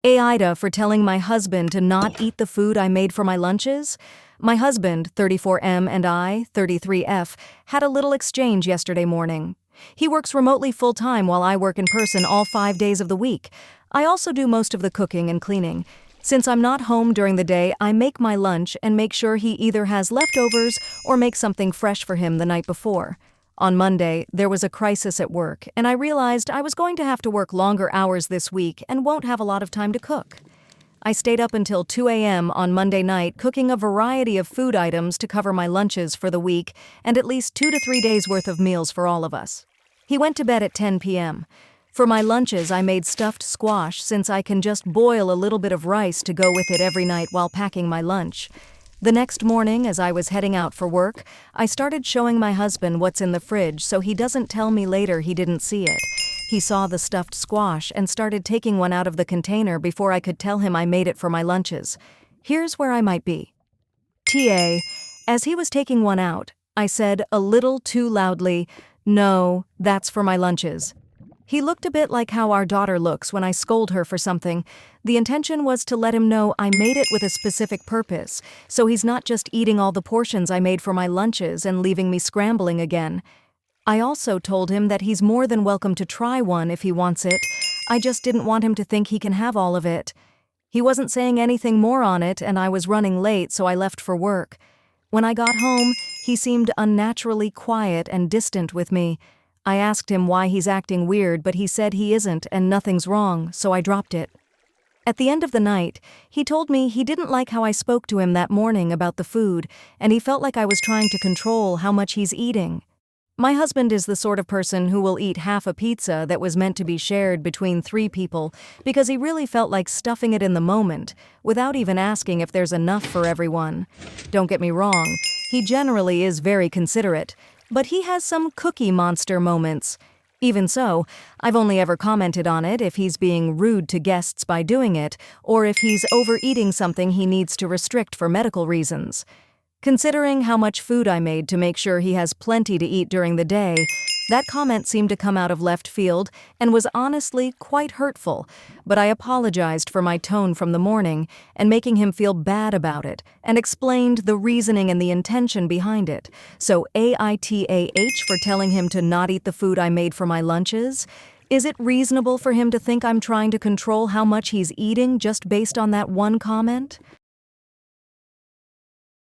AIDA for telling my husband to not eat the food I made for my lunches. My husband, 34M, and I, 33F, had a little exchange yesterday morning. He works remotely full-time while I work in person all 5 days of the week. I also do most of the cooking and cleaning. Since I'm not home during the day, I make my lunch and make sure he either has leftovers or make something fresh for him the night before. On Monday, there was a crisis at work, and I realized I was going to have to work longer hours this week and won't have a lot of time to cook. I stayed up until 2 a.m. on Monday night cooking a variety of food items to cover my lunches for the week and at least 2 to 3 days worth of meals for all of us. He went to bed at 10 p.m. For my lunches, I made stuffed squash since I can just boil a little bit of rice to go with it every night while packing my lunch. The next morning, as I was heading out for work, I started showing my husband what's in the fridge so he doesn't tell me later he didn't see it. He saw the stuffed squash and started taking one out of the container before I could tell him I made it for my lunches. Here's where I might be. TA, as he was taking one out, I said a little too loudly, "No, that's for my lunches." He looked a bit like how our daughter looks when I scold her for something. The intention was to let him know I made it with a specific purpose, so he's not just eating all the portions I made for my lunches and leaving me scrambling again. I also told him that he's more than welcome to try one if he wants it. I just didn't want him to think he can have all of it. He wasn't saying anything more on it, and I was running late, so I left for work. When I got home, he seemed unnaturally quiet and distant with me. I asked him why he's acting weird, but he said he isn't and nothing's wrong, so I dropped it. At the end of the night, he told me he didn't like how I spoke to him that morning about the food, and he felt like I was trying to control how much he's eating. My husband is the sort of person who will eat half a pizza that was meant to be shared between 3 people because he really felt like stuffing it in the moment, without even asking if there's enough for everyone. Don't get me wrong, he generally is very considerate, but he has some cookie monster moments. Even so, I've only ever commented on it if he's being rude to guests by doing it, or if he's overeating something he needs to restrict for medical reasons. Considering how much food I made to make sure he has plenty to eat during the day, that comment seemed to come out of left field and was honestly quite hurtful, but I apologized for my tone from the morning and making him feel bad about it, and explained the reasoning and the intention behind it. So AITAH for telling him to not eat the food I made for my lunches? Is it reasonable for him to think I'm trying to control how much he's eating just based on that one comment?